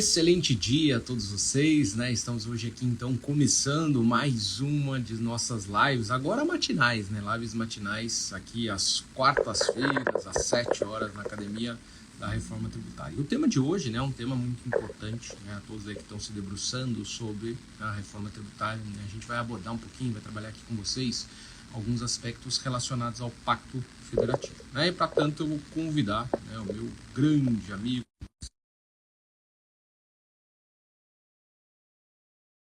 Excelente dia a todos vocês, né? Estamos hoje aqui então começando mais uma de nossas lives, agora matinais, né? Lives matinais aqui às quartas-feiras, às 7 horas na Academia da Reforma Tributária. E o tema de hoje, né, é um tema muito importante, né? A todos aí que estão se debruçando sobre a reforma tributária, né? A gente vai abordar um pouquinho, vai trabalhar aqui com vocês alguns aspectos relacionados ao Pacto Federativo, né? E para tanto eu vou convidar, né, o meu grande amigo,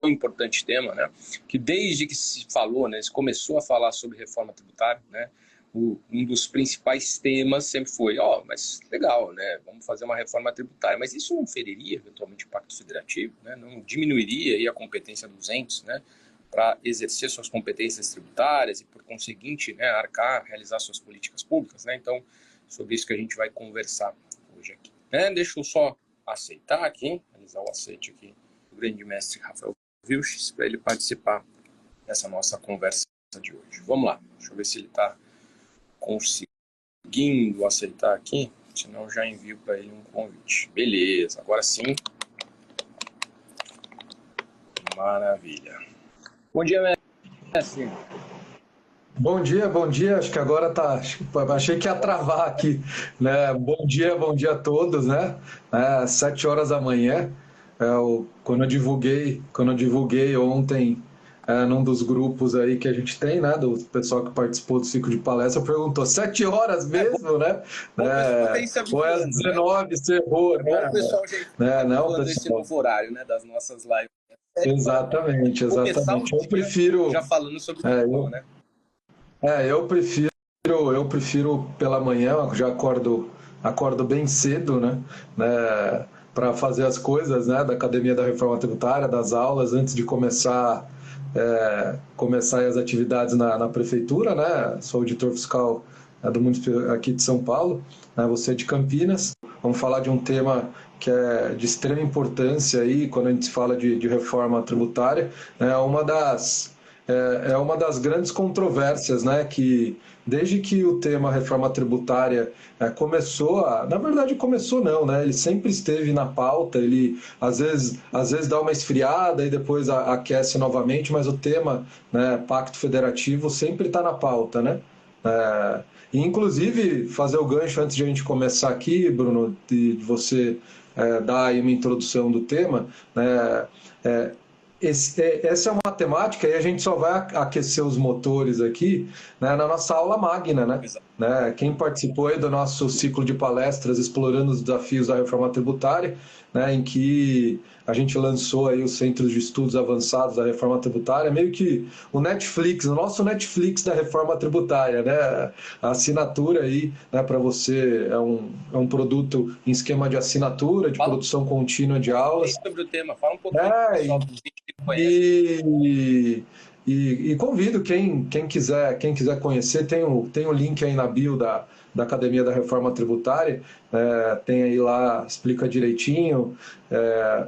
um importante tema, né? Que desde que se falou, né, se começou a falar sobre reforma tributária, né, um dos principais temas sempre foi, mas legal, né, vamos fazer uma reforma tributária, mas isso não feriria eventualmente o Pacto Federativo, né, não diminuiria aí a competência dos entes, né, para exercer suas competências tributárias e, por conseguinte, né, arcar, realizar suas políticas públicas, né? Então, sobre isso que a gente vai conversar hoje aqui, né? Deixa eu só aceitar aqui, realizar o aceite aqui do grande mestre Rafael Vilches, para ele participar dessa nossa conversa de hoje. Vamos lá, deixa eu ver se ele está conseguindo aceitar aqui, senão eu já envio para ele um convite. Beleza, agora sim. Maravilha. Bom dia, mestre. Bom dia. Acho que agora tá. Achei que ia travar aqui, né? Bom dia a todos, né? 7 horas da manhã. Quando eu divulguei ontem, num dos grupos aí que a gente tem, né? Do pessoal que participou do ciclo de palestra, perguntou 7 horas mesmo, né? Ou é às 19, né? Cerrou, né? O pessoal já não, pessoal... esse novo horário, né? Das nossas lives. Exatamente. Eu prefiro. Já falando sobre o tema, né? Eu prefiro pela manhã, já acordo bem cedo, né, para fazer as coisas, né, da Academia da Reforma Tributária, das aulas, antes de começar as atividades na prefeitura, né. Sou auditor fiscal do município aqui de São Paulo, né, você é de Campinas. Vamos falar de um tema que é de extrema importância aí quando a gente fala de reforma tributária, né, é uma das grandes controvérsias, né, que desde que o tema reforma tributária na verdade começou não, né, ele sempre esteve na pauta, ele às vezes dá uma esfriada e depois aquece novamente, mas o tema, né, Pacto Federativo sempre está na pauta, né. E inclusive fazer o gancho antes de a gente começar aqui, Bruno, de você dar aí uma introdução do tema, né, essa é uma temática e a gente só vai aquecer os motores aqui, né, na nossa aula magna, né? Quem participou aí do nosso ciclo de palestras explorando os desafios da reforma tributária, né, em que a gente lançou aí os Centros de Estudos Avançados da Reforma Tributária, meio que o nosso Netflix da reforma tributária, né? A assinatura aí, né, para você é um produto em esquema de assinatura, de produção contínua de aulas. Sobre o tema, fala um pouquinho pessoal, que conhece. E convido quem quiser conhecer, tem o link aí na bio da Academia da Reforma Tributária, tem aí lá, explica direitinho,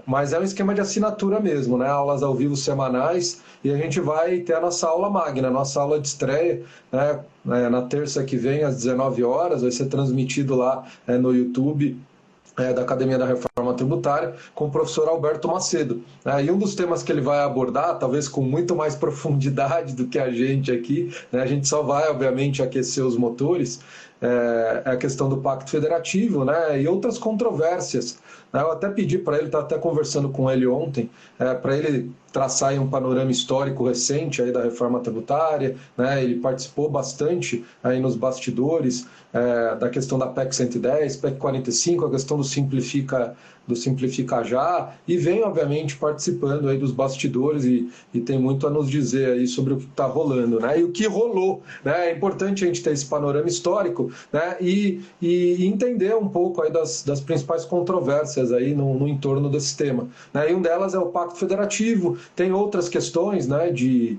mas é um esquema de assinatura mesmo, né? Aulas ao vivo semanais, e a gente vai ter a nossa aula magna, a nossa aula de estreia, né? Na terça que vem, às 19 horas, vai ser transmitido lá no YouTube, da Academia da Reforma Tributária, com o professor Alberto Macedo. E um dos temas que ele vai abordar, talvez com muito mais profundidade do que a gente aqui, né, a gente só vai, obviamente, aquecer os motores, é a questão do Pacto Federativo, né, e outras controvérsias. Eu até pedi para ele, estava até conversando com ele ontem, para ele traçar aí um panorama histórico recente aí da reforma tributária, né? Ele participou bastante aí nos bastidores da questão da PEC 110, PEC 45, a questão do Simplifica Já, e vem, obviamente, participando aí dos bastidores e tem muito a nos dizer aí sobre o que está rolando, né? E o que rolou, né? É importante a gente ter esse panorama histórico, né? E entender um pouco aí das principais controvérsias aí no entorno desse tema, né? E uma delas é o Pacto Federativo, tem outras questões, né, de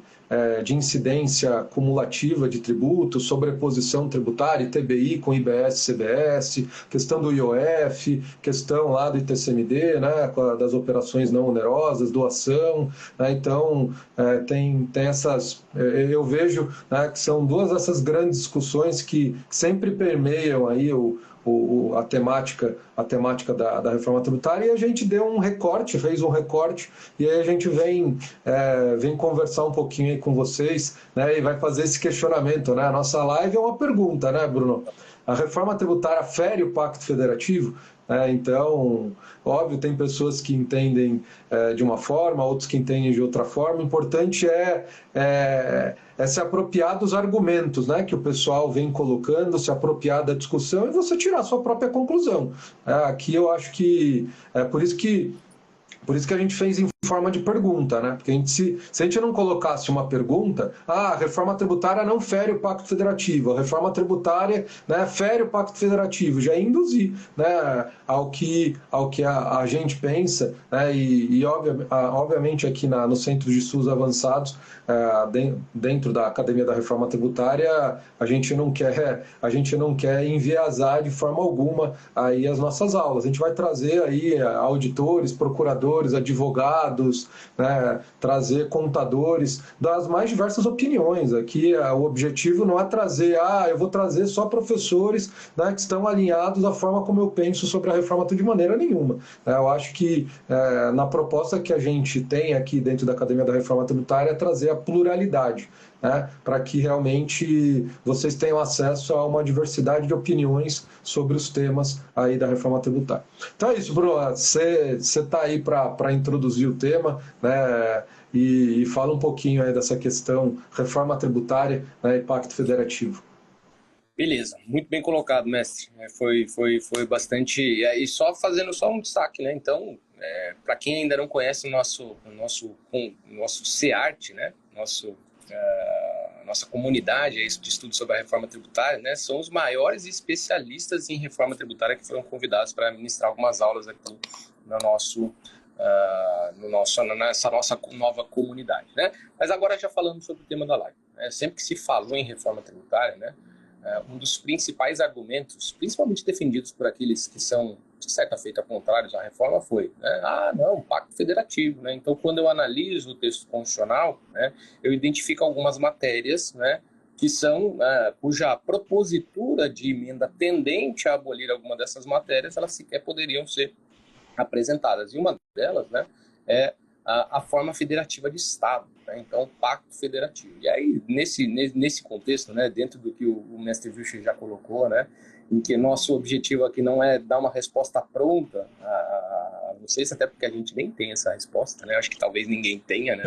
incidência cumulativa de tributos, sobreposição tributária, ITBI com IBS, CBS, questão do IOF, questão lá do ITCMD, né, das operações não onerosas, doação, né, então tem essas, eu vejo, né, que são duas dessas grandes discussões que sempre permeiam aí a temática da reforma tributária, e a gente deu um recorte, fez um recorte, e aí a gente vem conversar um pouquinho aí com vocês, né, e vai fazer esse questionamento, né? A nossa live é uma pergunta, né, Bruno? A reforma tributária fere o Pacto Federativo? Então, óbvio, tem pessoas que entendem de uma forma, outros que entendem de outra forma. O importante é se apropriar dos argumentos, né, que o pessoal vem colocando, se apropriar da discussão e você tirar a sua própria conclusão. Aqui eu acho que é por isso que a gente fez em forma de pergunta, né? Porque se a gente não colocasse uma pergunta, a reforma tributária não fere o Pacto Federativo, a reforma tributária, né, fere o Pacto Federativo, já ia induzir, né, ao que a gente pensa, né, obviamente aqui no Centro de Estudos Avançados, dentro da Academia da Reforma Tributária, a gente não quer enviesar de forma alguma aí as nossas aulas. A gente vai trazer aí auditores, procuradores, advogados, né, trazer contadores das mais diversas opiniões. Aqui o objetivo não é trazer, eu vou trazer só professores, né, que estão alinhados à forma como eu penso sobre a reforma de maneira nenhuma. Eu acho que na proposta que a gente tem aqui dentro da Academia da Reforma Tributária é trazer a pluralidade, né, para que realmente vocês tenham acesso a uma diversidade de opiniões sobre os temas aí da reforma tributária. Então é isso, Bruno. Você está aí para introduzir o tema, né, e fala um pouquinho aí dessa questão reforma tributária, né, e Pacto Federativo. Beleza, muito bem colocado, mestre. Foi bastante. E só fazendo um destaque, né? Então, para quem ainda não conhece o nosso CEART, né? Nossa comunidade de estudo sobre a reforma tributária, né? São os maiores especialistas em reforma tributária que foram convidados para ministrar algumas aulas aqui nessa nossa nova comunidade, né? Mas agora já falando sobre o tema da live, né? Sempre que se falou em reforma tributária, né? Um dos principais argumentos, principalmente defendidos por aqueles que são, de certa feita, contrários à reforma, foi, né, não, Pacto Federativo, né? Então, quando eu analiso o texto constitucional, né, eu identifico algumas matérias, né, que são, cuja propositura de emenda tendente a abolir alguma dessas matérias, elas sequer poderiam ser apresentadas. E uma delas, né, é a forma federativa de Estado, né? Então, Pacto Federativo. E aí, nesse contexto, né, dentro do que o mestre Vilcher já colocou, né, em que nosso objetivo aqui não é dar uma resposta pronta a vocês, até porque a gente nem tem essa resposta, né? Acho que talvez ninguém tenha, né?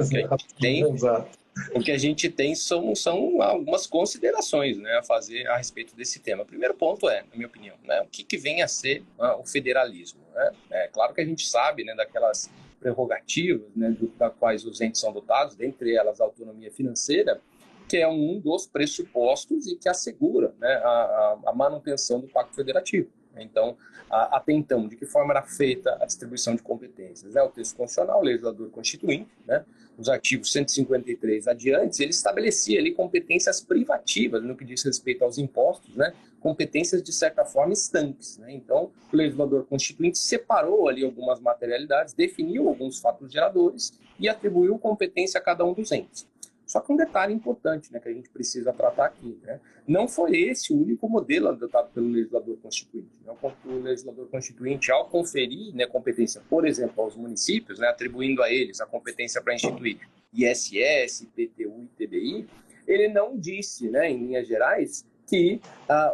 O que a gente tem são algumas considerações, né, a fazer a respeito desse tema. O primeiro ponto na minha opinião, né, o que vem a ser o federalismo, né? É claro que a gente sabe, né, daquelas prerrogativas, né, das quais os entes são dotados, dentre elas a autonomia financeira, que é um dos pressupostos e que assegura, né, a manutenção do Pacto Federativo. Então, até então, de que forma era feita a distribuição de competências? O texto constitucional, o legislador constituinte, né, nos artigos 153 adiante, ele estabelecia ali competências privativas no que diz respeito aos impostos, né, competências de certa forma estanques, né? Então, o legislador constituinte separou ali algumas materialidades, definiu alguns fatos geradores e atribuiu competência a cada um dos entes. Só que um detalhe importante, né, que a gente precisa tratar aqui, né? Não foi esse o único modelo adotado pelo legislador constituinte. Né? O legislador constituinte, ao conferir, né, competência, por exemplo, aos municípios, né, atribuindo a eles a competência para instituir ISS, IPTU e TBI, ele não disse, né, em linhas gerais, que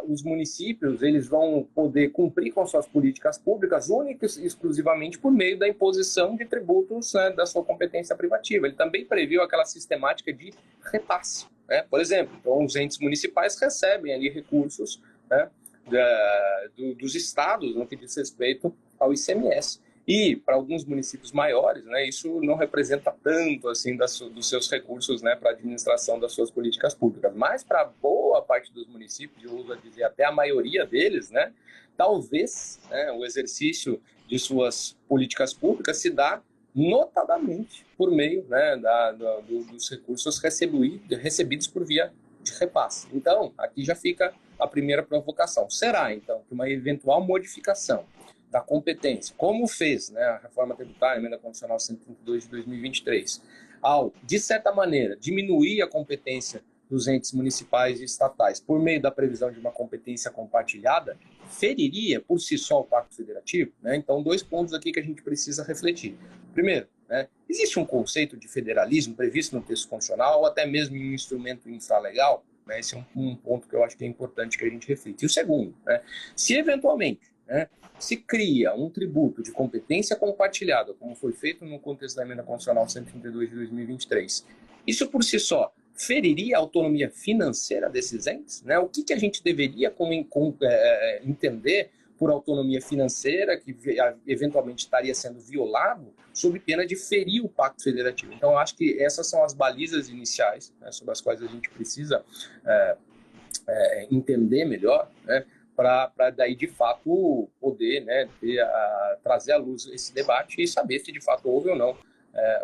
os municípios eles vão poder cumprir com suas políticas públicas únicas e exclusivamente por meio da imposição de tributos, né, da sua competência privativa. Ele também previu aquela sistemática de repasse, né? Por exemplo, então, os entes municipais recebem ali recursos, né, dos estados no que diz respeito ao ICMS. E para alguns municípios maiores, né, isso não representa tanto assim dos seus recursos, né, para a administração das suas políticas públicas. Mas para boa parte dos municípios, eu uso a dizer até a maioria deles, né, talvez, né, o exercício de suas políticas públicas se dá notadamente por meio, né, dos recursos recebidos por via de repasse. Então, aqui já fica a primeira provocação. Será, então, que uma eventual modificação da competência, como fez, né, a reforma tributária, a emenda constitucional 132 de 2023, ao, de certa maneira, diminuir a competência dos entes municipais e estatais por meio da previsão de uma competência compartilhada, feriria por si só o Pacto Federativo? Né? Então, 2 pontos aqui que a gente precisa refletir. Primeiro, né, existe um conceito de federalismo previsto no texto constitucional ou até mesmo em um instrumento infralegal? Né? Esse é um ponto que eu acho que é importante que a gente reflita. E o segundo, né, se eventualmente, né, se cria um tributo de competência compartilhada, como foi feito no contexto da Emenda Constitucional 132 de 2023, isso por si só feriria a autonomia financeira desses entes? Né? O que a gente deveria entender por autonomia financeira, que eventualmente estaria sendo violado, sob pena de ferir o Pacto Federativo? Então, eu acho que essas são as balizas iniciais, né, sobre as quais a gente precisa entender melhor, né, para daí, de fato, poder, né, trazer à luz esse debate e saber se, de fato, houve ou não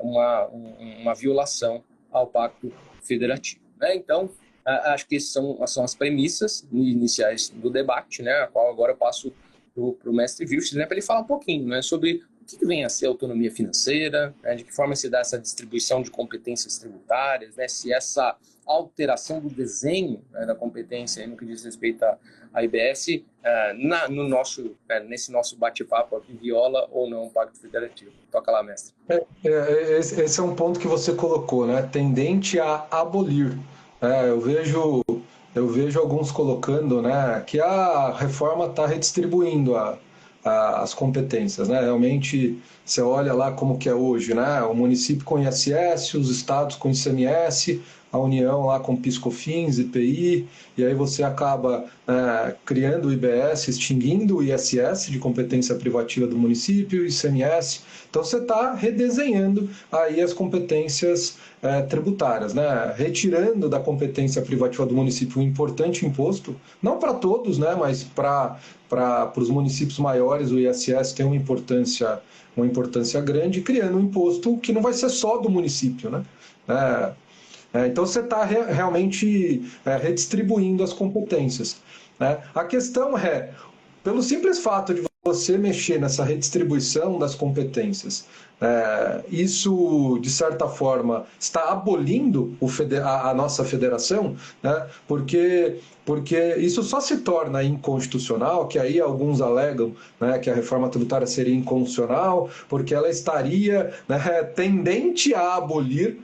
uma violação ao Pacto Federativo. Né? Então, acho que essas são as premissas iniciais do debate, né, a qual agora eu passo para o mestre Vilches, né, para ele falar um pouquinho, né, sobre o que vem a ser autonomia financeira, né, de que forma se dá essa distribuição de competências tributárias, né, se essa alteração do desenho, né, da competência no que diz respeito à IBS, nesse nosso bate-papo aqui, viola ou não o Pacto Federativo. Toca lá, mestre. Esse é um ponto que você colocou, né? Tendente a abolir. Eu vejo alguns colocando, né, que a reforma está redistribuindo as competências, né? Realmente, você olha lá como que é hoje, né? O município com ISS, os estados com ICMS, a União lá com PIS/COFINS, IPI, e aí você acaba criando o IBS, extinguindo o ISS de competência privativa do município, ICMS. Então você está redesenhando aí as competências tributárias, né? Retirando da competência privativa do município um importante imposto, não para todos, né? Mas para os municípios maiores o ISS tem uma importância grande, criando um imposto que não vai ser só do município, né? Então você está realmente redistribuindo as competências, né? A questão é, pelo simples fato de você mexer nessa redistribuição das competências, isso, de certa forma, está abolindo a nossa federação, né? Porque isso só se torna inconstitucional, que aí alguns alegam, né, que a reforma tributária seria inconstitucional, porque ela estaria, né, tendente a abolir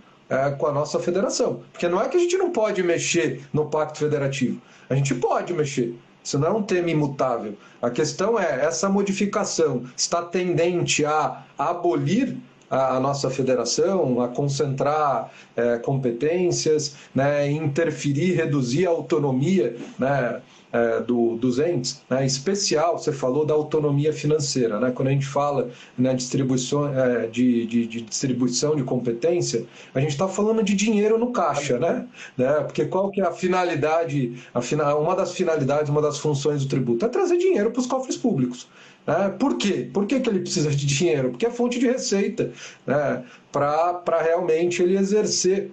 com a nossa federação. Porque não é que a gente não pode mexer no Pacto Federativo, a gente pode mexer. Isso não é um tema imutável. A questão é, essa modificação está tendente a abolir a nossa federação, a concentrar competências, né, interferir, reduzir a autonomia, né, dos entes, né? Em especial, você falou da autonomia financeira, né? Quando a gente fala na distribuição, de distribuição de competência, a gente está falando de dinheiro no caixa, né? Porque qual que é a finalidade, uma das finalidades, uma das funções do tributo? É trazer dinheiro para os cofres públicos. Por quê? Por que ele precisa de dinheiro? Porque é fonte de receita, né? Para realmente ele exercer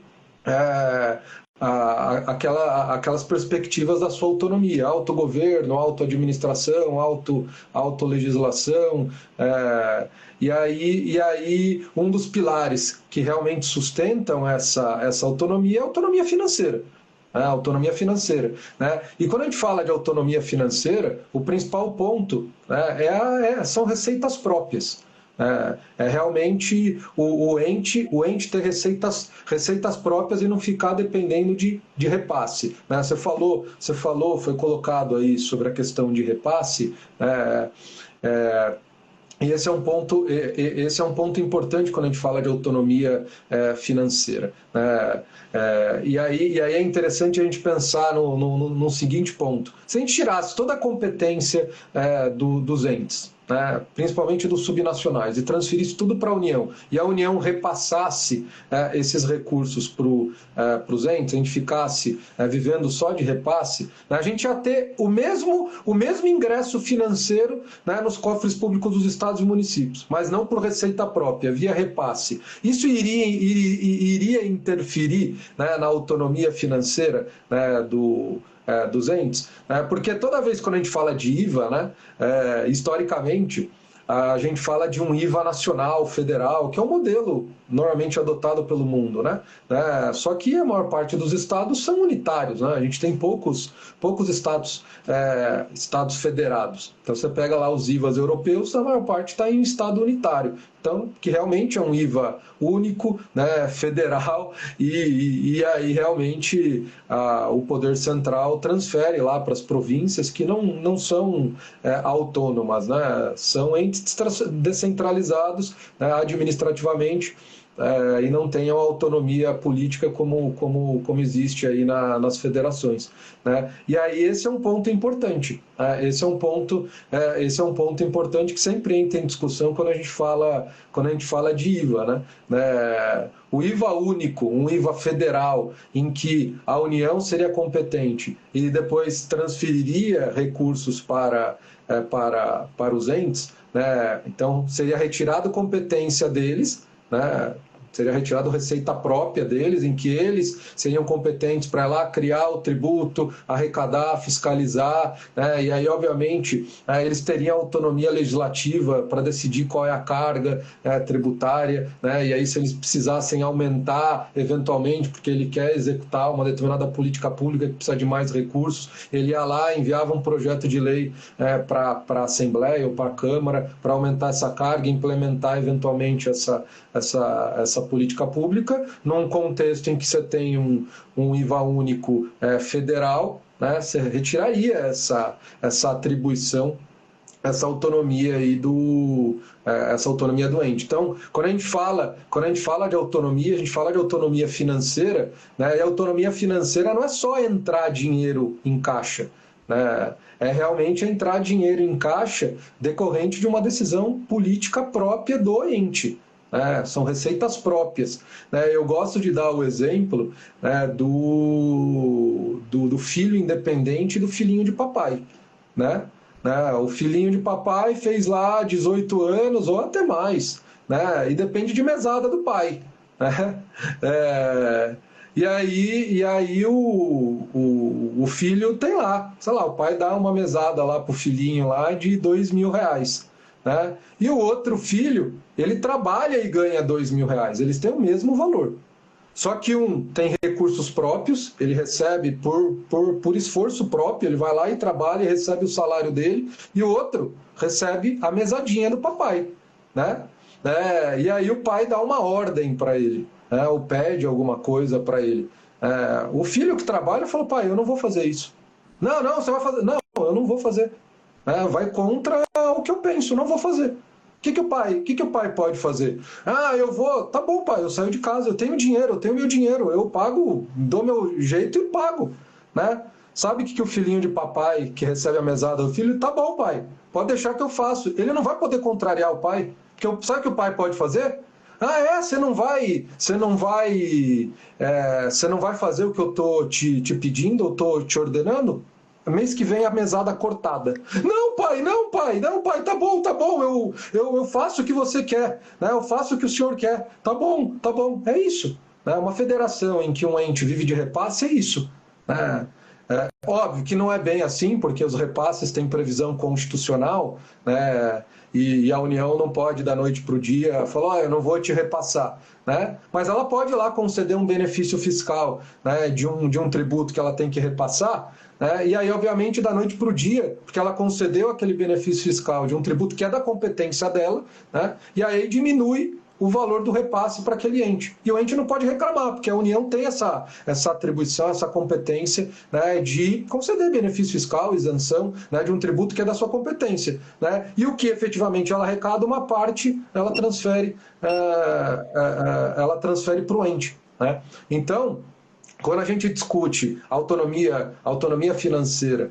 aquelas perspectivas da sua autonomia, autogoverno, autoadministração, autolegislação, e aí um dos pilares que realmente sustentam essa autonomia é a autonomia financeira. Autonomia financeira, né? E quando a gente fala de autonomia financeira, o principal ponto, né, são receitas próprias. Realmente o ente ter receitas próprias e não ficar dependendo de repasse, né? Você falou, foi colocado aí sobre a questão de repasse, e esse é um ponto importante quando a gente fala de autonomia financeira, né? E aí é interessante a gente pensar no seguinte ponto: se a gente tirasse toda a competência dos entes, né, principalmente dos subnacionais, e transferisse tudo para a União, e a União repassasse esses recursos para os entes, a gente ficasse vivendo só de repasse, né, a gente ia ter o mesmo ingresso financeiro, né, nos cofres públicos dos estados e municípios, mas não por receita própria, via repasse. Isso iria interferir, né, na autonomia financeira, né, dos entes, porque toda vez quando a gente fala de IVA, né, historicamente, a gente fala de um IVA nacional, federal, que é um modelo, normalmente adotado pelo mundo, né? Só que a maior parte dos estados são unitários, né? A gente tem poucos estados federados. Então você pega lá os IVAs europeus, a maior parte está em um estado unitário. Então, que realmente é um IVA único, né, federal, e aí realmente o poder central transfere lá para as províncias que não são autônomas, né, são entes descentralizados, né, administrativamente, e não tenham autonomia política como existe aí nas federações, né? E aí esse é um ponto importante, esse é um ponto importante que sempre entra em discussão quando a gente fala de IVA, né? O IVA único, um IVA federal, em que a União seria competente e depois transferiria recursos para os entes, né? Então seria retirado competência deles, né? Seria retirado receita própria deles, em que eles seriam competentes para lá criar o tributo, arrecadar, fiscalizar, né? E aí, obviamente, eles teriam autonomia legislativa para decidir qual é a carga tributária, né? E aí, se eles precisassem aumentar, eventualmente, porque ele quer executar uma determinada política pública que precisa de mais recursos, ele ia lá, enviava um projeto de lei para a Assembleia ou para a Câmara para aumentar essa carga e implementar, eventualmente, essa política pública, num contexto em que você tem um IVA único federal, né, você retiraria essa atribuição, essa autonomia aí essa autonomia do ente. Então, quando a gente fala de autonomia, a gente fala de autonomia financeira, né, e a autonomia financeira não é só entrar dinheiro em caixa, né, é realmente entrar dinheiro em caixa decorrente de uma decisão política própria do ente. São receitas próprias. Eu gosto de dar o exemplo do filho independente e do filhinho de papai, né? O filhinho de papai fez lá 18 anos ou até mais, né? E depende de mesada do pai, né? E aí o filho tem lá, sei lá, o pai dá uma mesada lá pro filhinho lá de R$2.000, né? E o outro filho, ele trabalha e ganha R$2.000, eles têm o mesmo valor. Só que um tem recursos próprios, ele recebe por esforço próprio, ele vai lá e trabalha e recebe o salário dele, e o outro recebe a mesadinha do papai, né? E aí o pai dá uma ordem para ele, né? Ou pede alguma coisa para ele. O filho que trabalha fala, pai, eu não vou fazer isso. Não, você vai fazer. Não, eu não vou fazer. Vai contra o que eu penso, não vou fazer. O que o pai pode fazer? Eu vou, tá bom, pai, eu saio de casa, eu tenho dinheiro, eu tenho meu dinheiro, eu pago, dou meu jeito e pago, né? Sabe o que o filhinho de papai que recebe a mesada do filho, tá bom, pai, pode deixar que eu faço. Ele não vai poder contrariar o pai, porque sabe o que o pai pode fazer? Você não vai fazer o que eu tô te pedindo, eu tô te ordenando? Mês que vem a mesada cortada. Não, pai, tá bom, eu faço o que você quer, né? Eu faço o que o senhor quer. Tá bom, é isso. Uma federação em que um ente vive de repasse é isso. Óbvio que não é bem assim, porque os repasses têm previsão constitucional, né? E a União não pode, da noite para o dia, falar, eu não vou te repassar, né? Mas ela pode ir lá conceder um benefício fiscal, né, de um tributo que ela tem que repassar, né? E aí, obviamente, da noite para o dia, porque ela concedeu aquele benefício fiscal de um tributo que é da competência dela, né? E aí diminui o valor do repasse para aquele ente. E o ente não pode reclamar, porque a União tem essa atribuição, essa competência, né, de conceder benefício fiscal, isenção, né, de um tributo que é da sua competência, né? E o que efetivamente ela arrecada, uma parte ela transfere para o ente, né? Então, quando a gente discute autonomia financeira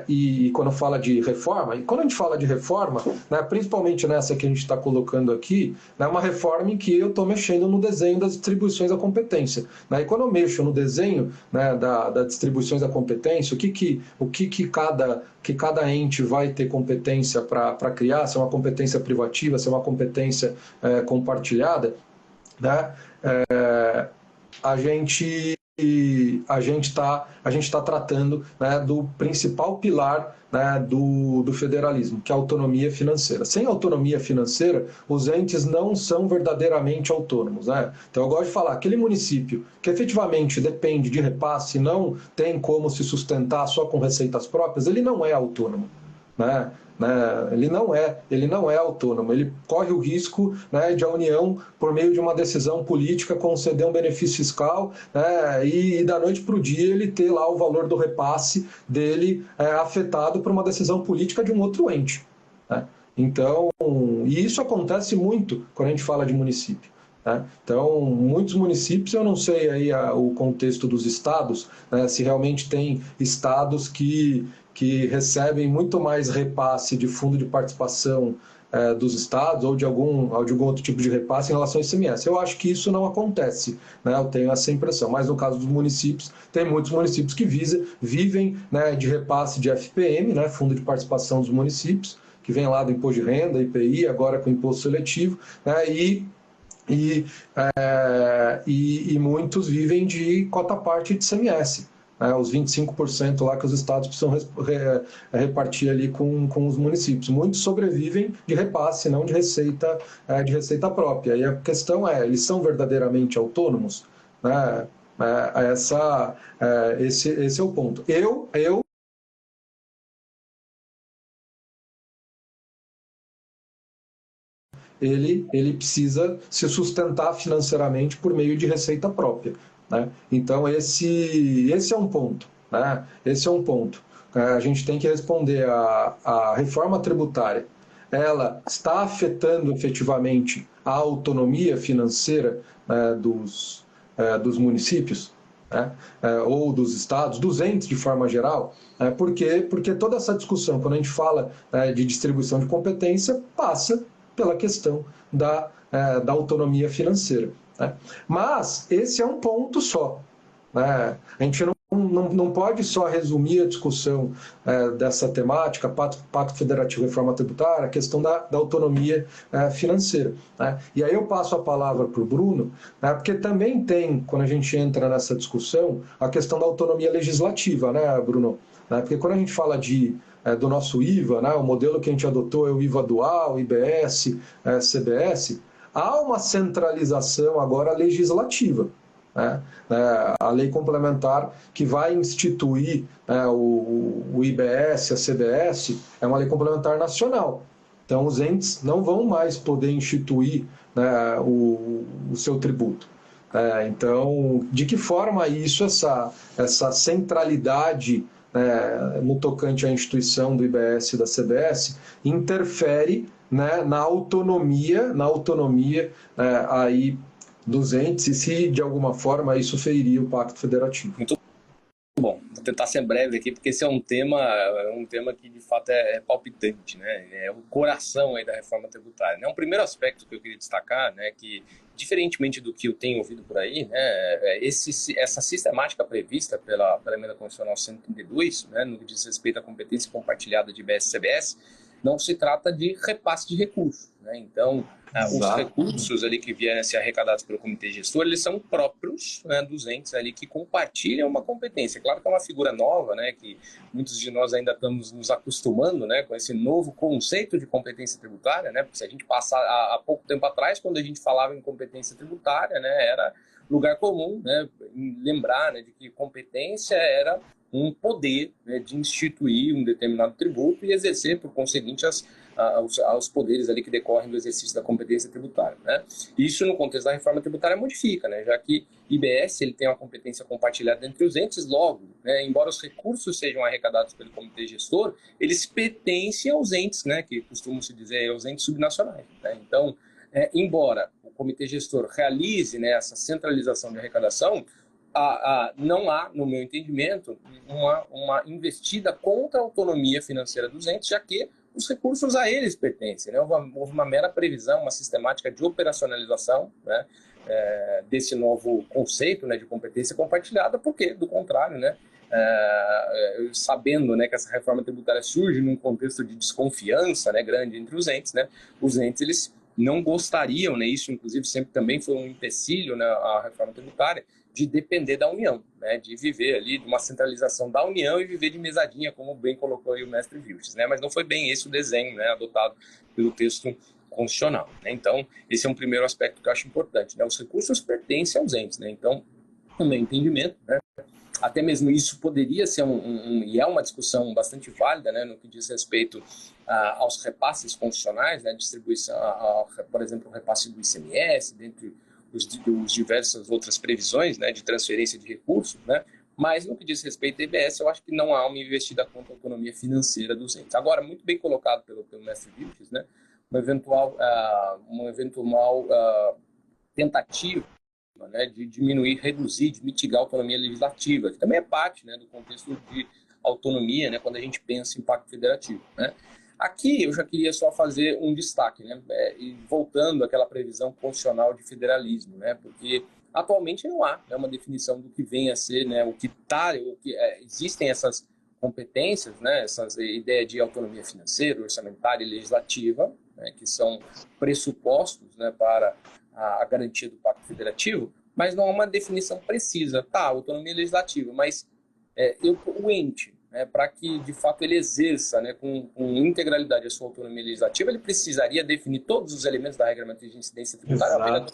e quando fala de reforma, e quando a gente fala de reforma, né, principalmente nessa que a gente está colocando aqui, é uma reforma em que eu estou mexendo no desenho das distribuições da competência, né? E quando eu mexo no desenho, né, das distribuições da competência, o que cada ente vai ter competência para criar, se é uma competência privativa, se é uma competência compartilhada, né? A gente a gente tá tratando, né, do principal pilar, né, do federalismo, que é a autonomia financeira. Sem autonomia financeira, os entes não são verdadeiramente autônomos, né? Então eu gosto de falar, aquele município que efetivamente depende de repasse, não tem como se sustentar só com receitas próprias, ele não é autônomo, né? Ele não é autônomo, ele corre o risco, né, de a União, por meio de uma decisão política, conceder um benefício fiscal, né, e da noite para o dia ele ter lá o valor do repasse dele afetado por uma decisão política de um outro ente, né? Então, e isso acontece muito quando a gente fala de município, né? Então, muitos municípios, eu não sei aí o contexto dos estados, né, se realmente tem estados que recebem muito mais repasse de fundo de participação dos estados ou de algum outro tipo de repasse em relação ao ICMS. Eu acho que isso não acontece, né? Eu tenho essa impressão. Mas no caso dos municípios, tem muitos municípios que vivem, né, de repasse de FPM, né, Fundo de Participação dos Municípios, que vem lá do Imposto de Renda, IPI, agora com Imposto Seletivo, né, e muitos vivem de cota-parte de ICMS. Os 25% lá que os estados precisam repartir ali com os municípios. Muitos sobrevivem de repasse, não de receita própria. E a questão é, eles são verdadeiramente autônomos? Né? Esse é o ponto. Ele precisa se sustentar financeiramente por meio de receita própria, né? Então, esse é um ponto, né? Esse é um ponto. A gente tem que responder a reforma tributária. Ela está afetando efetivamente a autonomia financeira, né, dos municípios, né, ou dos estados, dos entes de forma geral? Porque toda essa discussão, quando a gente fala de distribuição de competência, passa pela questão da autonomia financeira, né? Mas esse é um ponto só, né? A gente não pode só resumir a discussão dessa temática, Pacto Federativo e Reforma Tributária, a questão da autonomia financeira, né? E aí eu passo a palavra para o Bruno, né, porque também tem, quando a gente entra nessa discussão, a questão da autonomia legislativa, né, Bruno? Porque quando a gente fala do nosso IVA, né, o modelo que a gente adotou é o IVA dual, IBS, CBS, há uma centralização agora legislativa, né? A lei complementar que vai instituir o IBS, a CBS, é uma lei complementar nacional. Então, os entes não vão mais poder instituir, né, o seu tributo. Então, de que forma essa centralidade no tocante à instituição do IBS e da CBS, interfere, né, na autonomia aí dos entes, e se de alguma forma isso feriria o Pacto Federativo. Muito bom, vou tentar ser breve aqui, porque esse é um tema que de fato é palpitante, né? É o coração aí da reforma tributária, né? Um primeiro aspecto que eu queria destacar, né, que diferentemente do que eu tenho ouvido por aí, né, essa sistemática prevista pela Emenda Constitucional 132, né, no que diz respeito à competência compartilhada de IBS e CBS, não se trata de repasse de recursos, né? Então, os recursos ali que vierem a ser arrecadados pelo comitê gestor, eles são próprios, né, dos entes ali que compartilham uma competência. Claro que é uma figura nova, né, que muitos de nós ainda estamos nos acostumando, né, com esse novo conceito de competência tributária, né, porque se a gente passar há pouco tempo atrás, quando a gente falava em competência tributária, né, era lugar comum, né, lembrar, né, de que competência era um poder, né, de instituir um determinado tributo e exercer, por conseguinte, aos poderes ali que decorrem do exercício da competência tributária, né? Isso, no contexto da reforma tributária, modifica, né? Já que IBS ele tem uma competência compartilhada entre os entes, logo, né, embora os recursos sejam arrecadados pelo comitê gestor, eles pertencem aos entes, né, que costumam se dizer aos entes subnacionais, né? Então, embora o comitê gestor realize, né, essa centralização de arrecadação, não há, no meu entendimento, uma investida contra a autonomia financeira dos entes, já que os recursos a eles pertencem, né? Houve uma mera previsão, uma sistemática de operacionalização, né, desse novo conceito, né, de competência compartilhada, porque, do contrário, né, sabendo, né, que essa reforma tributária surge num contexto de desconfiança, né, grande entre os entes eles não gostariam, né, isso inclusive sempre também foi um empecilho, né, a reforma tributária, de depender da União, né, de viver ali de uma centralização da União e viver de mesadinha, como bem colocou aí o mestre Vilches, né, mas não foi bem esse o desenho, né, adotado pelo texto constitucional, né. Então, esse é um primeiro aspecto que eu acho importante, né, os recursos pertencem aos entes, né, então, no meu entendimento, né, até mesmo isso poderia ser e é uma discussão bastante válida, né, no que diz respeito aos repasses constitucionais, né, distribuição, por exemplo, o repasse do ICMS, dentre os diversas outras previsões, né, de transferência de recursos, né, mas no que diz respeito ao IBS, eu acho que não há uma investida contra a autonomia financeira dos entes. Agora, muito bem colocado pelo mestre Vilches, né, uma eventual tentativa, né, de diminuir, reduzir, de mitigar a autonomia legislativa, que também é parte, né, do contexto de autonomia, né, quando a gente pensa em pacto federativo, né. Aqui eu já queria só fazer um destaque, né, voltando àquela previsão constitucional de federalismo, né, porque atualmente não há, né, uma definição do que vem a ser, né, existem essas competências, né, essa ideia de autonomia financeira, orçamentária e legislativa, né, que são pressupostos, né, para a garantia do pacto federativo, mas não há uma definição precisa. Tá, autonomia legislativa, mas o ente, né, para que de fato ele exerça, né, com integralidade a sua autonomia legislativa, ele precisaria definir todos os elementos da regra matriz de incidência tributária.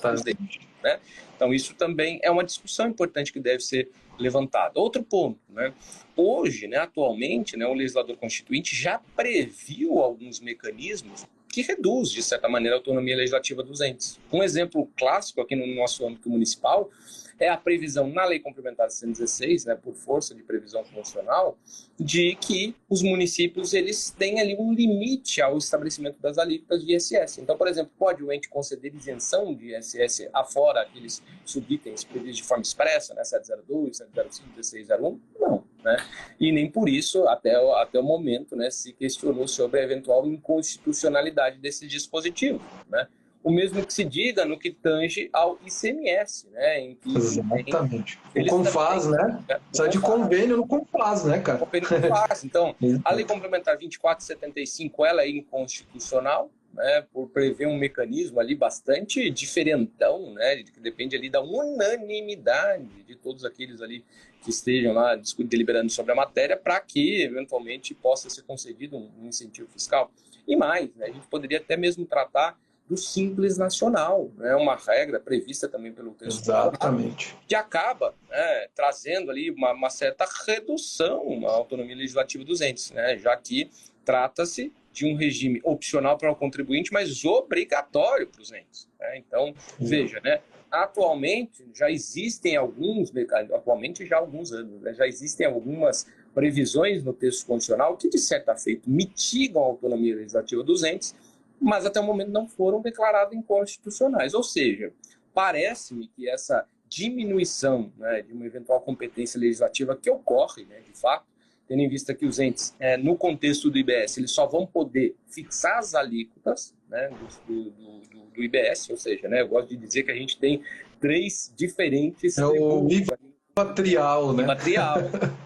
Né? Então isso também é uma discussão importante que deve ser levantada. Outro ponto, né? Hoje, né, atualmente, né, o legislador constituinte já previu alguns mecanismos que reduz, de certa maneira, a autonomia legislativa dos entes. Um exemplo clássico aqui no nosso âmbito municipal é a previsão na Lei Complementar 116, né, por força de previsão constitucional, de que os municípios eles têm ali um limite ao estabelecimento das alíquotas de ISS. Então, por exemplo, pode o ente conceder isenção de ISS afora aqueles subitens previstos de forma expressa, né, 702, 705, 1601? Não. Né? E nem por isso, até o momento, né, se questionou sobre a eventual inconstitucionalidade desses dispositivos, né? O mesmo que se diga no que tange ao ICMS, né? Em que exatamente. O CONFAS, né? Precisa de convênio no CONFAS, né, cara? Convênio no CONFAS. Então, a Lei Complementar 2475, ela é inconstitucional, né, por prever um mecanismo ali bastante diferentão, né, que depende ali da unanimidade de todos aqueles ali que estejam lá deliberando sobre a matéria para que, eventualmente, possa ser concedido um incentivo fiscal. E mais, né, a gente poderia até mesmo tratar do Simples Nacional, né, uma regra prevista também pelo texto. Exatamente. Que acaba, né, trazendo ali uma certa redução à autonomia legislativa dos entes, né, já que trata-se de um regime opcional para o contribuinte, mas obrigatório para os entes. Né? Então, veja, né, atualmente já existem atualmente já há alguns anos, né, já existem algumas previsões no texto constitucional que, de certa feita, mitigam a autonomia legislativa dos entes, mas até o momento não foram declaradas inconstitucionais. Ou seja, parece-me que essa diminuição, né, de uma eventual competência legislativa que ocorre, né, de fato, tendo em vista que os entes, no contexto do IBS, eles só vão poder fixar as alíquotas, né, do IBS, ou seja, né, eu gosto de dizer que a gente tem 3 diferentes... É o IVA patrial, né? Patrial,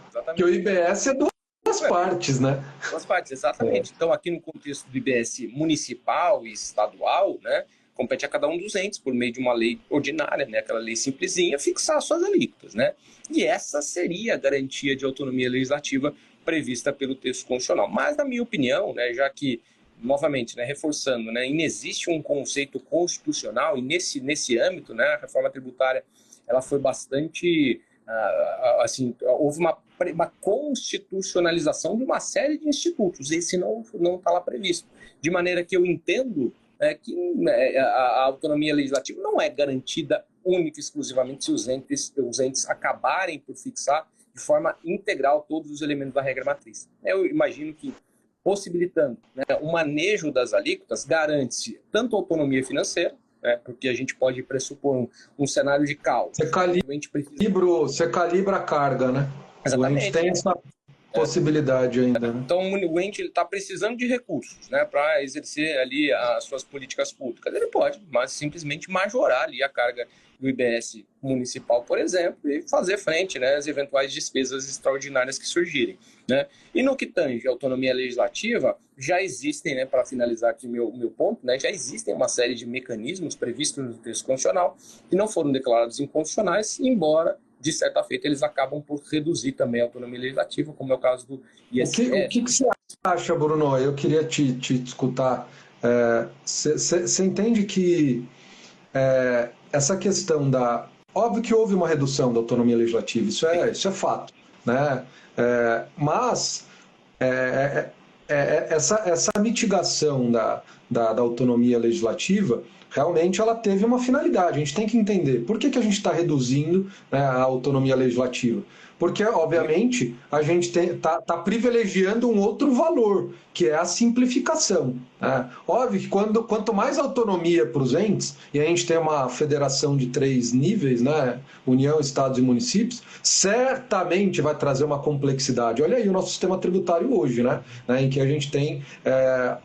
exatamente. Que o IBS é duas partes, né? Duas partes, exatamente. Então, aqui no contexto do IBS municipal e estadual, né, compete a cada um dos entes, por meio de uma lei ordinária, né, aquela lei simplesinha, fixar suas alíquotas, né? E essa seria a garantia de autonomia legislativa prevista pelo texto constitucional. Mas, na minha opinião, né, já que, novamente, né, reforçando, né, inexiste um conceito constitucional, e nesse âmbito, né, a reforma tributária ela foi bastante... assim, houve uma constitucionalização de uma série de institutos, e esse não está lá previsto. De maneira que eu entendo que a autonomia legislativa não é garantida única e exclusivamente se os entes acabarem por fixar de forma integral todos os elementos da regra matriz. Eu imagino que, possibilitando, né, o manejo das alíquotas, garante-se tanto autonomia financeira, né, porque a gente pode pressupor um cenário de caos. Você calibra a carga, né? Exatamente. A gente tem essa possibilidade ainda. Né? Então, o ente está precisando de recursos, né, para exercer ali as suas políticas públicas. Ele pode, mas simplesmente majorar ali a carga do IBS municipal, por exemplo, e fazer frente, né, às eventuais despesas extraordinárias que surgirem. Né? E no que tange a autonomia legislativa, já existem, né, para finalizar aqui meu ponto, né, já existem uma série de mecanismos previstos no texto constitucional que não foram declarados inconstitucionais, embora de certa feita, eles acabam por reduzir também a autonomia legislativa, como é o caso do ISS. O que você acha, Bruno? Eu queria te escutar. Você entende que essa questão da... Óbvio que houve uma redução da autonomia legislativa, isso é fato, né? Mas essa mitigação da autonomia legislativa, realmente ela teve uma finalidade. A gente tem que entender por que a gente está reduzindo, né, a autonomia legislativa. Porque, obviamente, a gente está privilegiando um outro valor, que é a simplificação, né? Óbvio que quanto mais autonomia para os entes, e a gente tem uma federação de 3 níveis, né? União, Estados e municípios, certamente vai trazer uma complexidade. Olha aí o nosso sistema tributário hoje, né? Em que a gente tem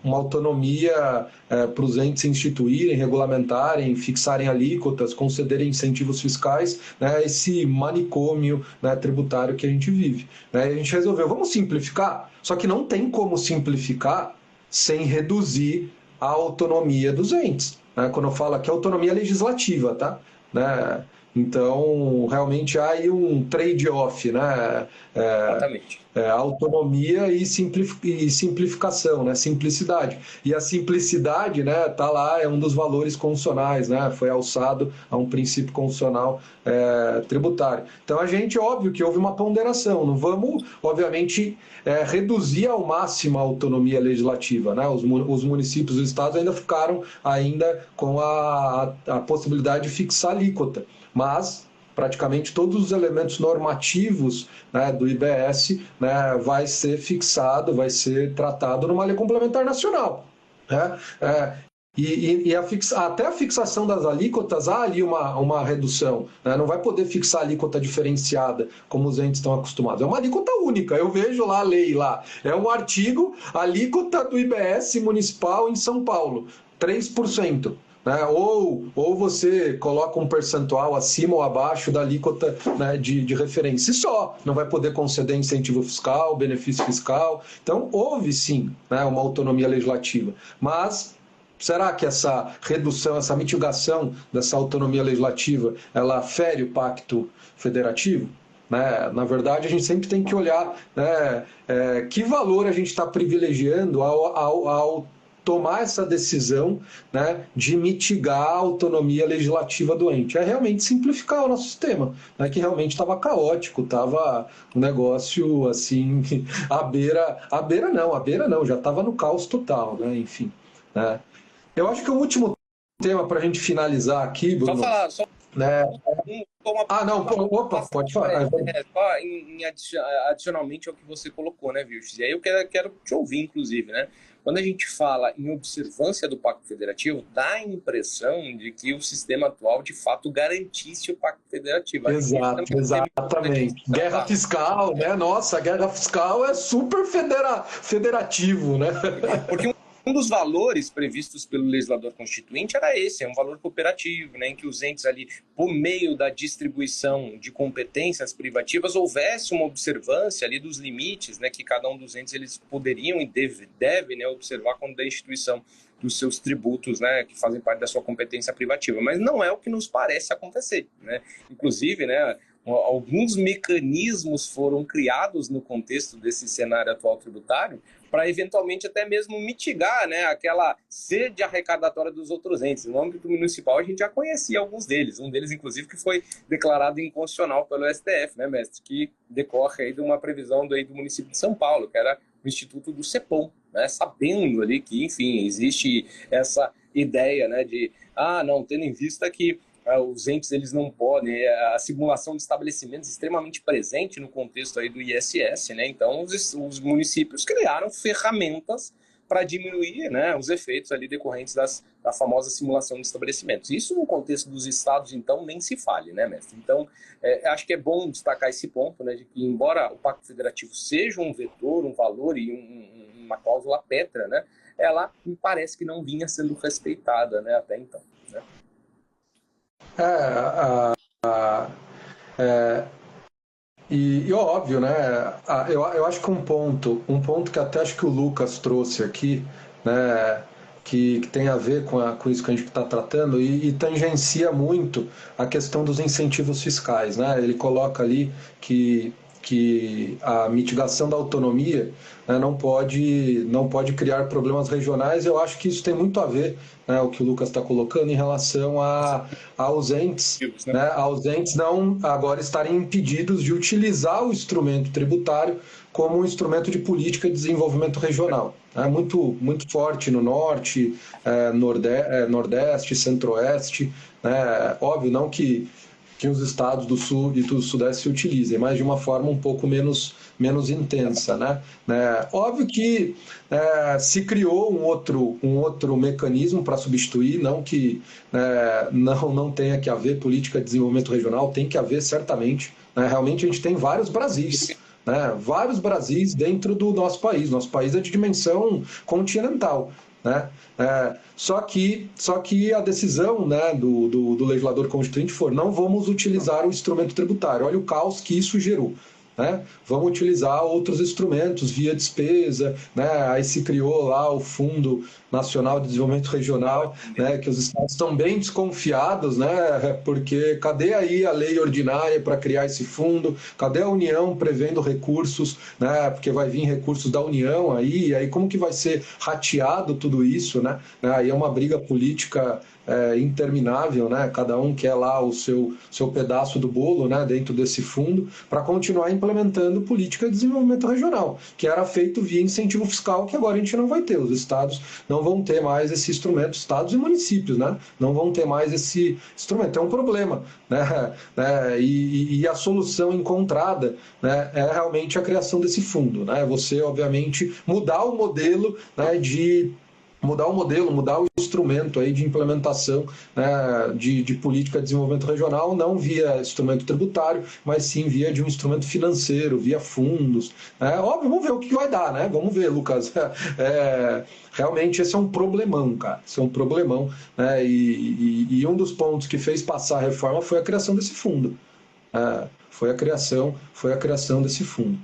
uma autonomia para os entes instituírem, regulamentarem, fixarem alíquotas, concederem incentivos fiscais, né? Esse manicômio, né, tributário que a gente vive, né? E a gente resolveu, vamos simplificar, só que não tem como simplificar sem reduzir a autonomia dos entes, né? Quando eu falo aqui, autonomia legislativa, tá? Né? Então, realmente há aí um trade-off, né? Exatamente. Autonomia e simplificação, né? Simplicidade. E a simplicidade, né, tá lá, é um dos valores constitucionais, né? Foi alçado a um princípio constitucional tributário. Então, a gente, óbvio que houve uma ponderação. Não vamos, obviamente, reduzir ao máximo a autonomia legislativa, né? Os municípios e os estados ainda ficaram com a possibilidade de fixar alíquota. Mas praticamente todos os elementos normativos, né, do IBS, né, vai ser fixado, vai ser tratado numa lei complementar nacional, né? Até a fixação das alíquotas, há ali uma redução, né? Não vai poder fixar alíquota diferenciada, como os entes estão acostumados. É uma alíquota única. Eu vejo lá a lei, lá. É um artigo, alíquota do IBS municipal em São Paulo, 3%. Né? Ou você coloca um percentual acima ou abaixo da alíquota, né, de referência. E só, não vai poder conceder incentivo fiscal, benefício fiscal. Então, houve sim, né, uma autonomia legislativa. Mas será que essa redução, essa mitigação dessa autonomia legislativa, ela fere o pacto federativo? Né? Na verdade, a gente sempre tem que olhar, né, que valor a gente está privilegiando ao tomar essa decisão, né, de mitigar a autonomia legislativa do ente. É realmente simplificar o nosso sistema, né, que realmente estava caótico, estava um negócio assim, à beira não, já estava no caos total, né, enfim. Né. Eu acho que o último tema para a gente finalizar aqui, Bruno... Só né? Pode falar. Adicionalmente ao que você colocou, né, Vilches? E aí eu quero te ouvir, inclusive, né? Quando a gente fala em observância do Pacto Federativo, dá a impressão de que o sistema atual, de fato, garantisse o Pacto Federativo. Exatamente. Guerra fiscal, né? Nossa, a guerra fiscal é super federativo, né? Porque um dos valores previstos pelo legislador constituinte era esse, é um valor cooperativo, né, em que os entes ali, por meio da distribuição de competências privativas, houvesse uma observância ali dos limites, né, que cada um dos entes eles poderiam e devem, né, observar quando da instituição dos seus tributos, né, que fazem parte da sua competência privativa. Mas não é o que nos parece acontecer, né? Inclusive, né, alguns mecanismos foram criados no contexto desse cenário atual tributário para eventualmente até mesmo mitigar, né, aquela sede arrecadatória dos outros entes. No âmbito municipal a gente já conhecia alguns deles, um deles inclusive que foi declarado inconstitucional pelo STF, né, mestre, que decorre aí de uma previsão do município de São Paulo, que era o Instituto do CEPOM, né, sabendo ali que, enfim, existe essa ideia, né, de, não, tendo em vista que os entes eles não podem, a simulação de estabelecimentos extremamente presente no contexto aí do ISS, né? Então os municípios criaram ferramentas para diminuir, né, os efeitos ali decorrentes da famosa simulação de estabelecimentos. Isso no contexto dos estados, então, nem se fale, né, mestre? Então, acho que é bom destacar esse ponto, né, de que embora o Pacto Federativo seja um vetor, um valor e uma cláusula pétrea, né, ela me parece que não vinha sendo respeitada, né, até então, né? E óbvio, né? Eu acho que um ponto que até acho que o Lucas trouxe aqui, né? que tem a ver com isso que a gente está tratando e tangencia muito a questão dos incentivos fiscais, né? Ele coloca ali que a mitigação da autonomia, né, não pode criar problemas regionais. Eu acho que isso tem muito a ver, né, o que o Lucas está colocando em relação a ausentes, né, ausentes não agora estarem impedidos de utilizar o instrumento tributário como um instrumento de política de desenvolvimento regional. É muito forte no norte, nordeste, centro-oeste, né? Óbvio, não que os estados do sul e do sudeste se utilizem, mas de uma forma um pouco menos intensa, né? Óbvio que se criou um outro mecanismo para substituir, não que não tenha que haver política de desenvolvimento regional, tem que haver certamente, né? Realmente a gente tem vários Brasis, né? Vários Brasis dentro do nosso país. Nosso país é de dimensão continental, né? Só que a decisão, né, do legislador constituinte for: não vamos utilizar o instrumento tributário. Olha o caos que isso gerou, né? Vamos utilizar outros instrumentos via despesa, né? Aí se criou lá o Fundo Nacional de Desenvolvimento Regional, né? Que os estados estão bem desconfiados, né? Porque cadê aí a lei ordinária para criar esse fundo? Cadê a União prevendo recursos, né? Porque vai vir recursos da União aí como que vai ser rateado tudo isso, né? Aí é uma briga política interminável, né? Cada um quer lá o seu pedaço do bolo, né? Dentro desse fundo, para continuar implementando política de desenvolvimento regional, que era feito via incentivo fiscal, que agora a gente não vai ter. Os estados não vão ter mais esse instrumento, estados e municípios, né? Não vão ter mais esse instrumento. É um problema, né? E a solução encontrada, né, é realmente a criação desse fundo, né? Você, obviamente, mudar o modelo, né, mudar o instrumento aí de implementação, né, de política de desenvolvimento regional, não via instrumento tributário, mas sim via de um instrumento financeiro, via fundos. Óbvio, vamos ver o que vai dar, né? Vamos ver, Lucas. Realmente esse é um problemão, cara. Esse é um problemão, né? E um dos pontos que fez passar a reforma foi a criação desse fundo. Foi a criação desse fundo.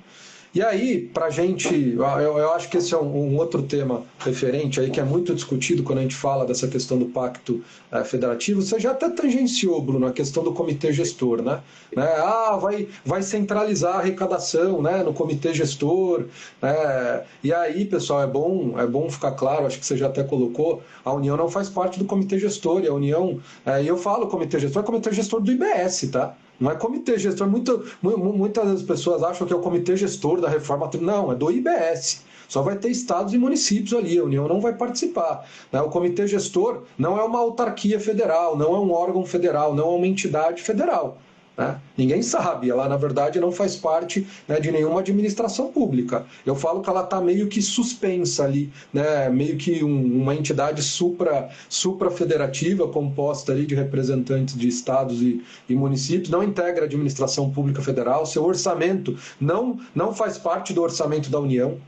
E aí, para a gente, eu acho que esse é um outro tema referente aí, que é muito discutido quando a gente fala dessa questão do pacto federativo. Você já até tangenciou, Bruno, a questão do comitê gestor, né? Vai centralizar a arrecadação, né, no comitê gestor. E aí, pessoal, é bom ficar claro, acho que você já até colocou, a União não faz parte do comitê gestor, e a União, e eu falo comitê gestor, é comitê gestor do IBS, tá? Não é comitê gestor. Muitas pessoas acham que é o comitê gestor da reforma. Não, é do IBS. Só vai ter estados e municípios ali. A União não vai participar. O comitê gestor não é uma autarquia federal, não é um órgão federal, não é uma entidade federal. Ninguém sabe, ela na verdade não faz parte, né, de nenhuma administração pública. Eu falo que ela está meio que suspensa ali, né, meio que uma entidade supra-federativa, composta ali de representantes de estados e municípios, não integra a administração pública federal, seu orçamento não faz parte do orçamento da União.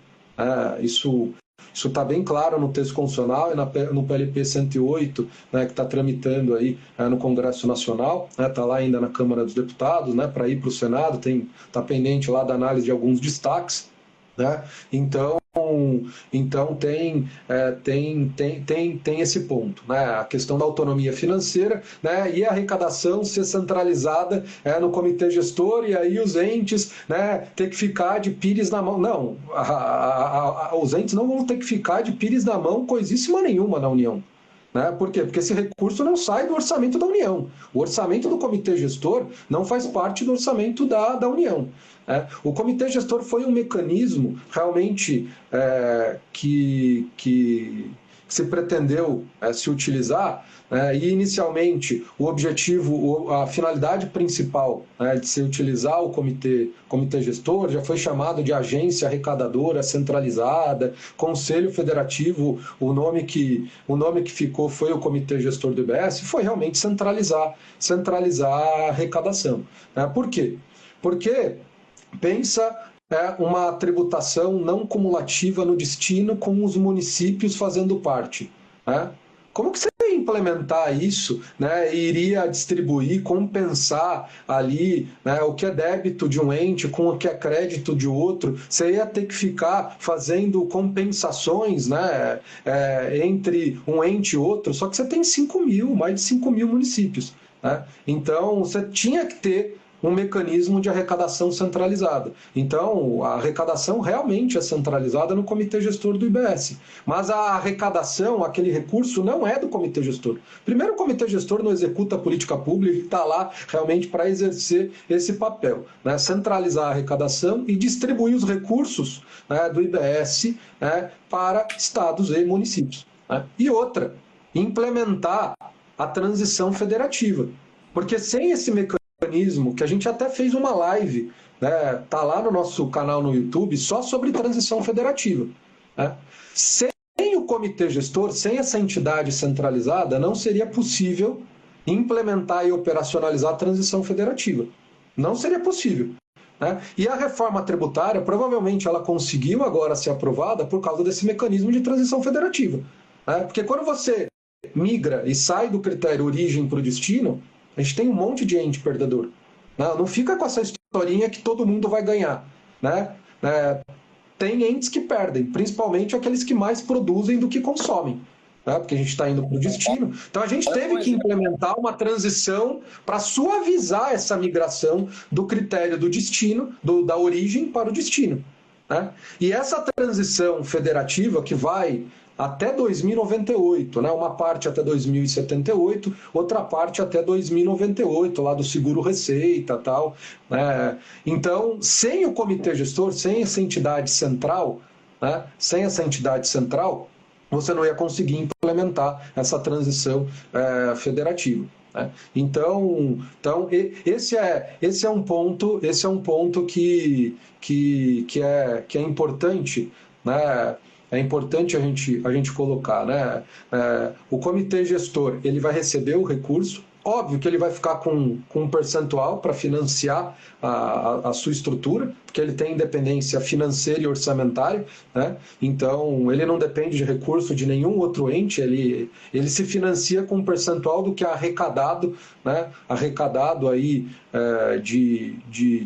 Isso está bem claro no texto constitucional e no PLP 108, né, que está tramitando aí no Congresso Nacional, está lá ainda na Câmara dos Deputados, né, para ir para o Senado, está pendente lá da análise de alguns destaques, né? Então tem esse ponto, né? A questão da autonomia financeira, né? E a arrecadação ser centralizada no comitê gestor, e aí os entes, né, ter que ficar de pires na mão. Não, os entes não vão ter que ficar de pires na mão coisíssima nenhuma na União. Por quê? Porque esse recurso não sai do orçamento da União. O orçamento do comitê gestor não faz parte do orçamento da União. O comitê gestor foi um mecanismo realmente que se pretendeu se utilizar, e inicialmente o objetivo, a finalidade principal, de se utilizar o comitê gestor já foi chamado de agência arrecadadora centralizada, Conselho Federativo, o nome que ficou foi o comitê gestor do IBS, foi realmente centralizar a arrecadação. Por quê? Porque pensa uma tributação não cumulativa no destino, com os municípios fazendo parte. Como que você implementar isso, né, e iria distribuir, compensar ali, né, o que é débito de um ente com o que é crédito de outro. Você ia ter que ficar fazendo compensações, né, entre um ente e outro, só que você tem mais de 5 mil municípios, né? Então, você tinha que ter um mecanismo de arrecadação centralizada. Então, a arrecadação realmente é centralizada no comitê gestor do IBS. Mas a arrecadação, aquele recurso, não é do comitê gestor. Primeiro, o comitê gestor não executa a política pública, ele está lá realmente para exercer esse papel, né? Centralizar a arrecadação e distribuir os recursos, né, do IBS, né, para estados e municípios, né? E outra, implementar a transição federativa. Porque sem esse mecanismo, que a gente até fez uma live, né, tá lá no nosso canal no YouTube, só sobre transição federativa, né? Sem o comitê gestor, sem essa entidade centralizada, não seria possível implementar e operacionalizar a transição federativa. Não seria possível, né? E a reforma tributária, provavelmente ela conseguiu agora ser aprovada por causa desse mecanismo de transição federativa, né? Porque quando você migra e sai do critério origem para o destino, a gente tem um monte de ente perdedor. Não fica com essa historinha que todo mundo vai ganhar, né? Tem entes que perdem, principalmente aqueles que mais produzem do que consomem, né? Porque a gente está indo para o destino. Então a gente teve que implementar uma transição para suavizar essa migração do critério do destino, da origem para o destino, né? E essa transição federativa que vai até 2098, né? Uma parte até 2078, outra parte até 2098, lá do seguro-receita e tal, né? Então, sem o comitê gestor, sem essa entidade central, né? Sem essa entidade central, você não ia conseguir implementar essa transição federativa, né? Então esse é um ponto que é importante, né? É importante a gente colocar, né? O comitê gestor, ele vai receber o recurso, óbvio que ele vai ficar com um percentual para financiar a sua estrutura, porque ele tem independência financeira e orçamentária, né? Então, ele não depende de recurso de nenhum outro ente, ele se financia com um percentual do que é arrecadado, né? Arrecadado aí de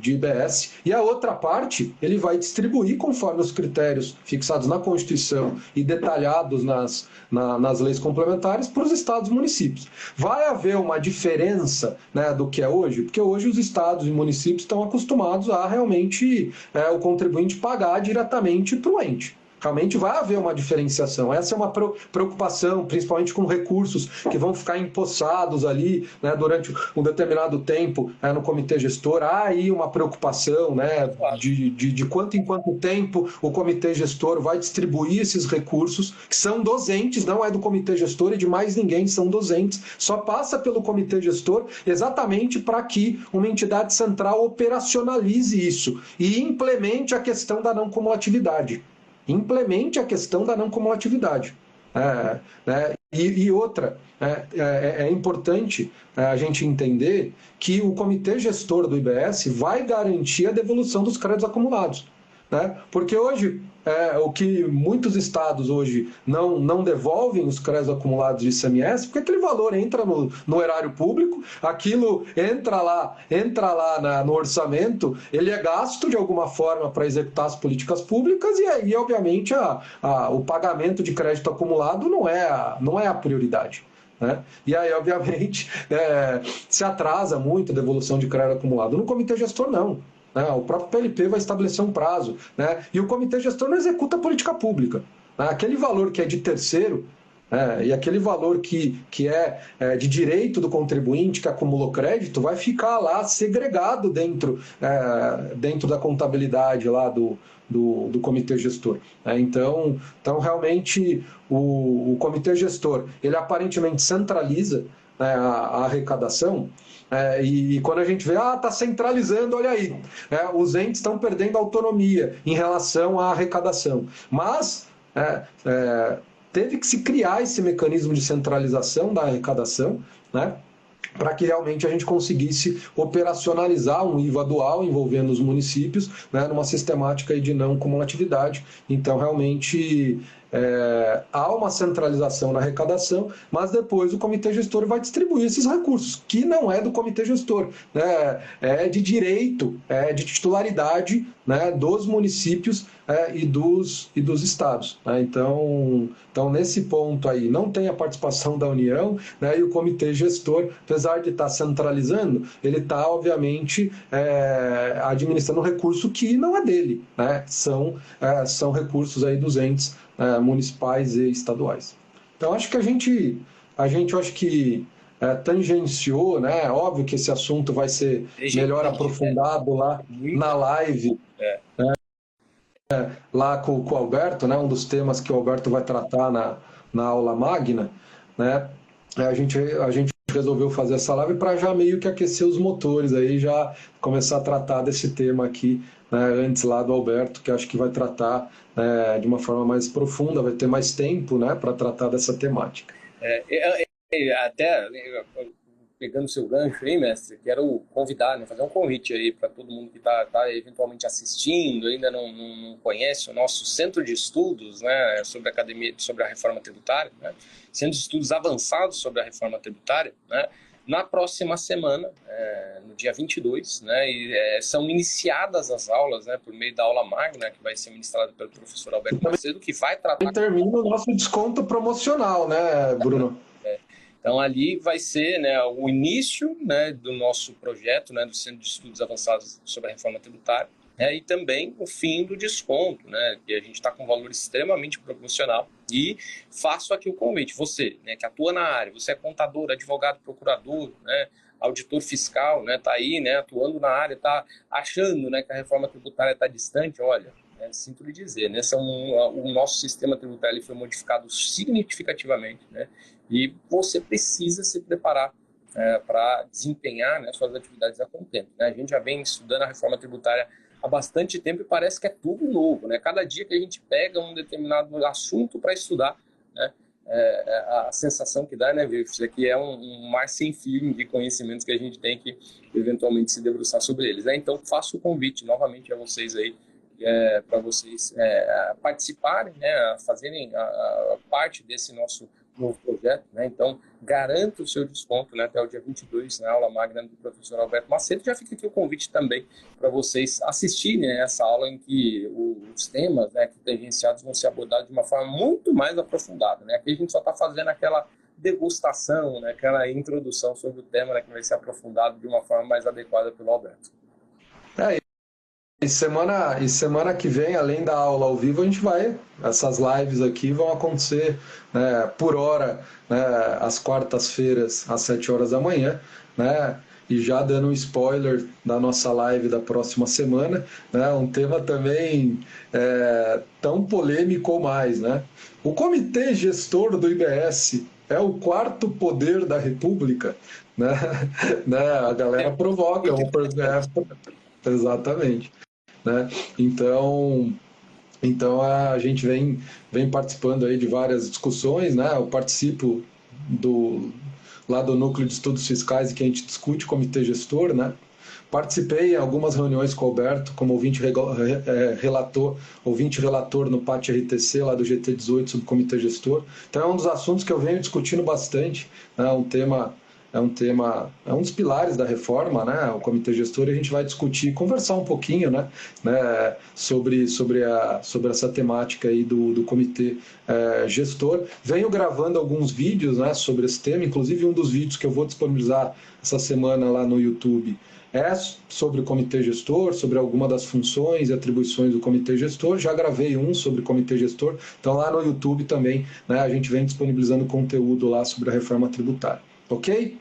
IBS. E a outra parte, ele vai distribuir conforme os critérios fixados na Constituição e detalhados nas leis complementares para os estados e municípios. Vai haver uma diferença, né, do que é hoje, porque hoje os estados e municípios estão acostumados a realmente o contribuinte pagar diretamente para o ente. Realmente vai haver uma diferenciação. Essa é uma preocupação, principalmente com recursos que vão ficar empossados ali, né, durante um determinado tempo no comitê gestor. Há aí uma preocupação, né, de quanto em quanto tempo o comitê gestor vai distribuir esses recursos, que são dos entes, não é do comitê gestor e de mais ninguém, são dos entes. Só passa pelo comitê gestor exatamente para que uma entidade central operacionalize isso e implemente a questão da não cumulatividade. Implemente a questão da não cumulatividade. Né? E outra, é importante a gente entender que o comitê gestor do IBS vai garantir a devolução dos créditos acumulados, né? Porque hoje, o que muitos estados hoje não devolvem os créditos acumulados de ICMS, porque aquele valor entra no erário público, aquilo entra lá no orçamento, ele é gasto de alguma forma para executar as políticas públicas, e aí, obviamente, o pagamento de crédito acumulado não é a prioridade, né? E aí, obviamente, se atrasa muito a devolução de crédito acumulado. No comitê gestor, não. O próprio PLP vai estabelecer um prazo, né? E o comitê gestor não executa a política pública, né? Aquele valor que é de terceiro, e aquele valor que é de direito do contribuinte que acumulou crédito vai ficar lá segregado dentro da contabilidade lá do comitê gestor. Então realmente o comitê gestor, ele aparentemente centraliza, né, a arrecadação. E quando a gente vê, está centralizando, olha aí, os entes estão perdendo autonomia em relação à arrecadação. Mas teve que se criar esse mecanismo de centralização da arrecadação, né, para que realmente a gente conseguisse operacionalizar um IVA dual envolvendo os municípios, né, numa sistemática aí de não cumulatividade. Então, realmente, há uma centralização na arrecadação, mas depois o comitê gestor vai distribuir esses recursos, que não é do comitê gestor, né? É de direito, é de titularidade, né, dos municípios e dos estados, né? Então, nesse ponto aí, não tem a participação da União, né, e o comitê gestor, apesar de estar centralizando, ele está, obviamente, administrando um recurso que não é dele, né? São recursos aí dos entes municipais e estaduais. Então, acho que a gente acho que tangenciou, né? Óbvio que esse assunto vai ser melhor aprofundado lá na live, lá com o Alberto, né? Um dos temas que o Alberto vai tratar na aula magna, né? A gente resolveu fazer essa live para já meio que aquecer os motores aí, já começar a tratar desse tema aqui, né, antes lá do Alberto, que acho que vai tratar de uma forma mais profunda, vai ter mais tempo, né, para tratar dessa temática. Até pegando o seu gancho aí, mestre, quero convidar, né, fazer um convite aí para todo mundo que está eventualmente assistindo, ainda não conhece o nosso centro de estudos, né, sobre a reforma tributária, né, centro de estudos avançados sobre a reforma tributária, né, na próxima semana, no dia 22, né, são iniciadas as aulas, né, por meio da aula magna, que vai ser ministrada pelo professor Alberto Macedo, que vai tratar... E termina o nosso desconto promocional, né, Bruno? Então, ali vai ser, né, o início, né, do nosso projeto, né, do Centro de Estudos Avançados sobre a Reforma Tributária, né, e também o fim do desconto, né, que a gente está com um valor extremamente proporcional. E faço aqui o convite, você, né, que atua na área, você é contador, advogado, procurador, né, auditor fiscal, né, tá aí, né, atuando na área, tá achando, né, que a reforma tributária está distante, olha, sinto lhe dizer, né, o nosso sistema tributário ele foi modificado significativamente, né, e você precisa se preparar para desempenhar, né, suas atividades a contento, né? A gente já vem estudando a reforma tributária há bastante tempo e parece que é tudo novo, né? Cada dia que a gente pega um determinado assunto para estudar, né, a sensação que dá, né, isso aqui é um mar sem fim de conhecimentos que a gente tem que eventualmente se debruçar sobre eles, né? Então faço o convite novamente a vocês aí, para vocês participarem, né, fazerem a parte desse nosso novo projeto, né? Então garanta o seu desconto, né, até o dia 22 na aula magna do professor Alberto Macedo. Já fica aqui o convite também para vocês assistirem, né, essa aula em que os temas, né, que tangenciados vão ser abordados de uma forma muito mais aprofundada, né? Aqui a gente só está fazendo aquela degustação, né, aquela introdução sobre o tema, né, que vai ser aprofundado de uma forma mais adequada pelo Alberto. E semana que vem, além da aula ao vivo, a gente essas lives aqui vão acontecer, né, por hora, né, às quartas-feiras, às 7 horas da manhã, né, e já dando um spoiler da nossa live da próxima semana, né, um tema também tão polêmico ou mais, né? O comitê gestor do IBS é o quarto poder da República, né? A galera provoca, exatamente. Né? Então a gente vem participando aí de várias discussões, né? Eu participo lá do núcleo de estudos fiscais em que a gente discute comitê gestor, né? Participei em algumas reuniões com o Alberto como ouvinte relator no PAT RTC lá do GT18 sobre comitê gestor. Então é um dos assuntos que eu venho discutindo bastante, né? É um dos pilares da reforma, né? O comitê gestor, e a gente vai discutir, conversar um pouquinho, né? Sobre essa temática aí do comitê gestor. Venho gravando alguns vídeos, né, sobre esse tema, inclusive um dos vídeos que eu vou disponibilizar essa semana lá no YouTube é sobre o comitê gestor, sobre alguma das funções e atribuições do comitê gestor. Já gravei um sobre o comitê gestor, então lá no YouTube também, né, a gente vem disponibilizando conteúdo lá sobre a reforma tributária. Ok?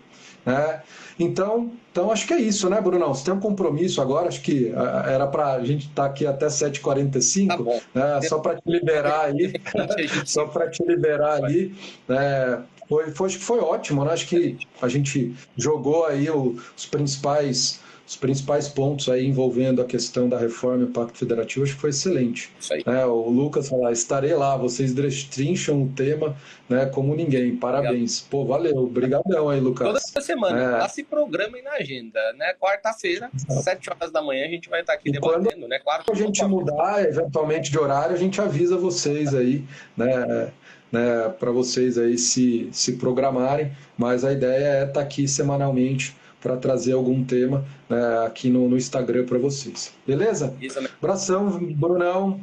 Então acho que é isso, né, Brunão? Você tem um compromisso agora, acho que era para a gente estar aqui até 7h45, tá, só para te liberar aí, só para te liberar ali. Foi ótimo, né? Acho que a gente jogou aí os principais os principais pontos aí envolvendo a questão da reforma e o Pacto Federativo, acho que foi excelente. Isso aí. O Lucas falou, estarei lá, vocês destrincham o tema, né, como ninguém, parabéns. Pô, valeu, obrigadão aí, Lucas. Toda semana, lá se programem na agenda, né? Quarta-feira, 7 horas da manhã, a gente vai estar aqui debatendo, né? Claro que a gente mudar, eventualmente, de horário, a gente avisa vocês aí, né, para vocês aí se programarem, mas a ideia é estar aqui semanalmente para trazer algum tema, né, aqui no Instagram para vocês. Beleza? Isso mesmo. Abração, Brunão.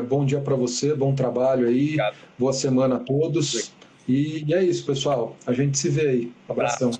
Bom dia para você, bom trabalho aí. Obrigado. Boa semana a todos. E é isso, pessoal. A gente se vê aí. Abração.